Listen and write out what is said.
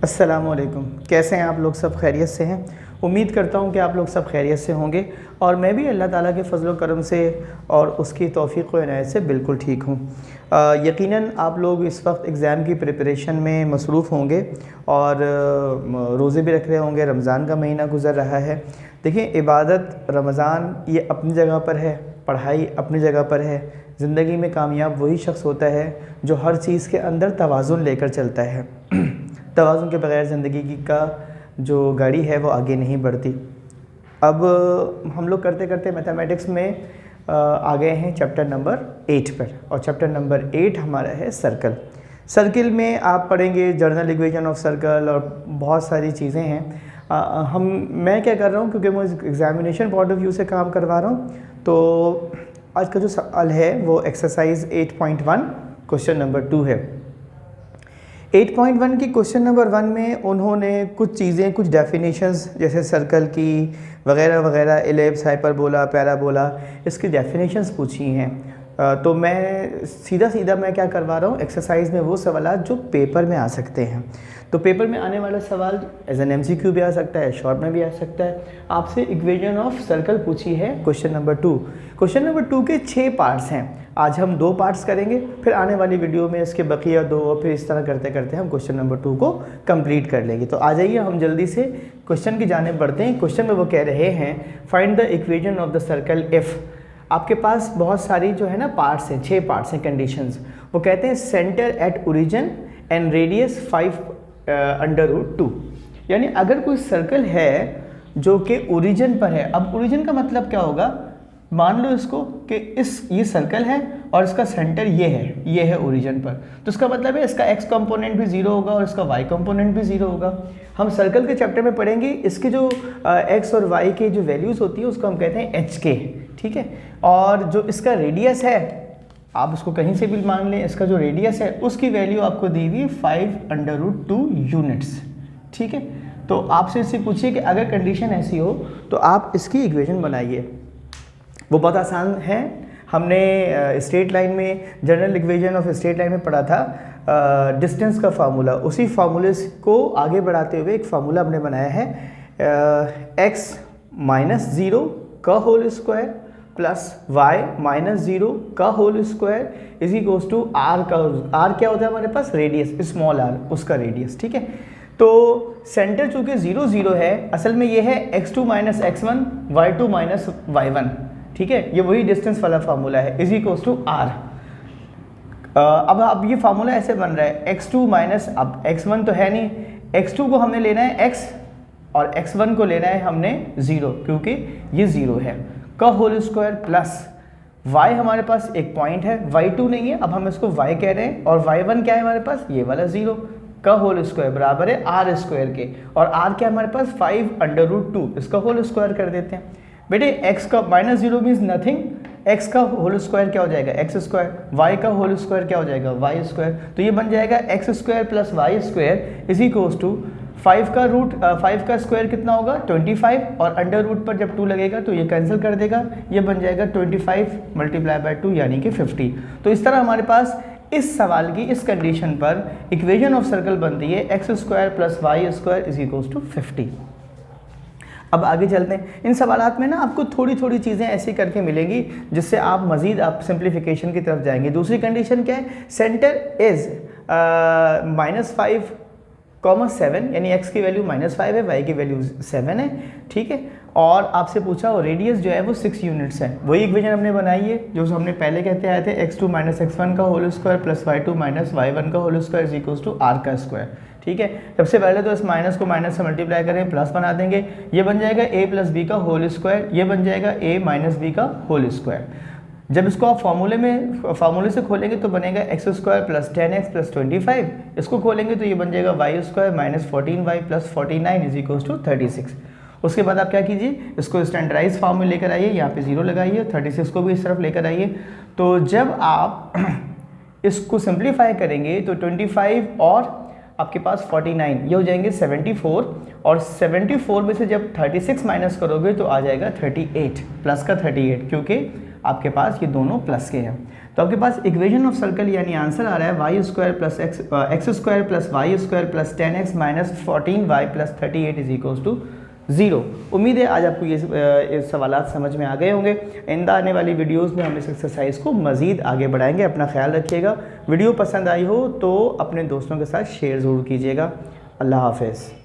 अस्सलामुअलैकुम। कैसे हैं आप लोग? सब खैरियत से हैं? उम्मीद करता हूं कि आप लोग सब खैरियत से होंगे और मैं भी अल्लाह ताला के फ़ज़ल व करम से और उसकी तौफ़ीक़ व इनायत से बिल्कुल ठीक हूं। यकीनन आप लोग इस वक्त एग्ज़ाम की प्रिपरेशन में मसरूफ़ होंगे और रोज़े भी रख रहे होंगे। रमज़ान का महीना गुज़र रहा है। देखिए, इबादत रमज़ान ये अपनी जगह पर है, पढ़ाई अपनी जगह पर है। ज़िंदगी में कामयाब वही शख्स होता है जो हर चीज़ के अंदर तवाज़ुन लेकर चलता है। तवाज़ुन के बग़ैर ज़िंदगी का जो गाड़ी है वो आगे नहीं बढ़ती। अब हम लोग करते करते मैथमेटिक्स में आ गए हैं चैप्टर नंबर 8 पर, और चैप्टर नंबर 8 हमारा है सर्कल। सर्किल में आप पढ़ेंगे जनरल इक्वेशन ऑफ सर्कल और बहुत सारी चीज़ें हैं। मैं क्या कर रहा हूँ, क्योंकि मैं एग्ज़ामिनेशन पॉइंट ऑफ व्यू से काम करवा रहा हूँ, तो आज का जो सवाल है वो एक्सरसाइज 8.1 क्वेश्चन नंबर 2 है। 8.1 की क्वेश्चन नंबर 1 में उन्होंने कुछ चीज़ें, कुछ डेफिनेशंस जैसे सर्कल की वगैरह वगैरह, एलिप्स, हाइपरबोला, पैराबोला, इसकी डेफिनेशंस पूछी हैं। तो मैं सीधा मैं क्या करवा रहा हूँ, एक्सरसाइज में वो सवाल जो पेपर में आ सकते हैं। तो पेपर में आने वाला सवाल एज एन MCQ भी आ सकता है, शॉर्ट में भी आ सकता है। आपसे इक्वेशन ऑफ सर्कल पूछी है क्वेश्चन नंबर 2। क्वेश्चन नंबर 2 के 6 पार्ट्स हैं। आज हम 2 पार्ट्स करेंगे, फिर आने वाली वीडियो में इसके बकिया 2, और फिर इस तरह करते करते हम क्वेश्चन नंबर 2 को कंप्लीट कर लेंगे। तो आ जाइए हम जल्दी से क्वेश्चन की जानिब बढ़ते हैं। क्वेश्चन में वो कह रहे हैं, find the equation of the circle if. आपके पास बहुत सारी जो है ना पार्ट्स हैं, 6 पार्ट्स हैं, कंडीशंस। वो कहते हैं centre at origin and radius 5/√2। यानी अगर कोई सर्कल है जो कि ओरिजिन पर है। अब ओरिजिन का मतलब क्या होगा, मान लो इसको कि ये सर्कल है और इसका सेंटर ये है ओरिजिन पर, तो इसका मतलब है इसका x कंपोनेंट भी 0 होगा और इसका y कंपोनेंट भी 0 होगा। हम सर्कल के चैप्टर में पढ़ेंगे, इसके जो x और y के जो वैल्यूज़ होती है उसको हम कहते हैं HK, ठीक है। और जो इसका रेडियस है, आप इसको कहीं से भी मान लें, इसका जो रेडियस है उसकी वैल्यू आपको दी हुई 5/√2 यूनिट्स, ठीक है। तो आपसे इससे पूछिए कि अगर कंडीशन ऐसी हो तो आप इसकी इक्वेशन बनाइए। वो बहुत आसान है। हमने स्ट्रेट लाइन में, general equation of straight line में पढ़ा था डिस्टेंस का फार्मूला। उसी फार्मूले को आगे बढ़ाते हुए एक फार्मूला हमने बनाया है, x-0 का होल स्क्वायर प्लस y-0 का whole square is equals to r का। r क्या होता है हमारे पास? रेडियस, स्मॉल r, उसका रेडियस, ठीक है। तो सेंटर चूंकि 0 0 है, असल में ये है x2 - x1 y2 - y1, ठीक है। ये वही डिस्टेंस वाला फार्मूला है, इज इक्वल्स टू r। अब ये फार्मूला ऐसे बन रहा है, x2 माइनस, अब x1 तो है नहीं, x2 को हमने लेना है x और x1 को लेना है हमने 0, क्योंकि ये 0 है, का होल स्क्वायर प्लस y हमारे पास एक पॉइंट है, y2 नहीं है, अब हम इसको y कह रहे हैं, और y1 क्या है हमारे पास? ये वाला 0 का होल स्क्वायर बराबर है r स्क्वायर के, और r क्या हमारे पास? 5/√2, इसका होल स्क्वायर कर देते हैं। बेटे x का -0 मीन्स नथिंग, x का होल स्क्वायर क्या हो जाएगा? x स्क्वायर, y का होल स्क्वायर क्या हो जाएगा? y square. तो ये बन जाएगा x square plus y square is equals to 5 का स्क्वायर कितना होगा? 25, और अंडर रूट पर जब 2 लगेगा तो ये कैंसिल कर देगा, ये बन जाएगा 25 × 2 यानी कि 50। तो इस तरह हमारे पास इस सवाल की, इस कंडीशन पर इक्वेशन ऑफ सर्कल बनती है x square plus y square is equals to 50। अब आगे चलते हैं। इन सवालात में ना आपको थोड़ी थोड़ी चीज़ें ऐसी करके मिलेंगी जिससे आप मज़ीद आप सिंप्लीफिकेशन की तरफ जाएंगे। दूसरी कंडीशन क्या है? सेंटर इज़ -5,7, यानी x की वैल्यू -5 है, y की वैल्यू 7 है, ठीक है। और आपसे पूछा और रेडियस जो है वो 6 यूनिट्स है। वही इक्वेशन हमने बनाई है जो हमने पहले कहते आए थे, x2 - x1 का whole square plus y2 - y1 का whole square is equals to r का स्क्वायर, ठीक है। सबसे पहले तो इस माइनस को माइनस से मल्टीप्लाई करें, प्लस बना देंगे, ये बन जाएगा a + b का होल स्क्वायर, ये बन जाएगा a - b का होल स्क्वायर। जब इसको आप फार्मूले से खोलेंगे तो बनेगा x² + 10x + 25, इसको खोलेंगे तो ये बन जाएगा y² - 14y + 49 is equals to 36। उसके बाद आप क्या कीजिए, इसको स्टैंडर्डाइज फॉर्म में लेकर आइए, यहाँ पे 0 लगाइए, 36 को भी इस तरफ लेकर आइए। तो जब आप इसको सिंप्लीफाई करेंगे तो 25 और आपके पास 49, ये हो जाएंगे 74, और 74 में से जब 36 माइनस करोगे तो आ जाएगा 38, प्लस का 38, क्योंकि आपके पास ये दोनों प्लस के हैं। तो आपके पास इक्वेशन ऑफ सर्कल यानी आंसर आ रहा है Y square plus X square plus Y square plus 10x minus 14y plus 38 is equals to 0। उम्मीद है आज आपको ये सवालात समझ में आ गए होंगे। आइंदा आने वाली वीडियोस में हम इस एक्सरसाइज को मज़ीद आगे बढ़ाएंगे। अपना ख्याल रखिएगा। वीडियो पसंद आई हो तो अपने दोस्तों के साथ शेयर ज़रूर कीजिएगा। अल्लाह हाफ़िज़।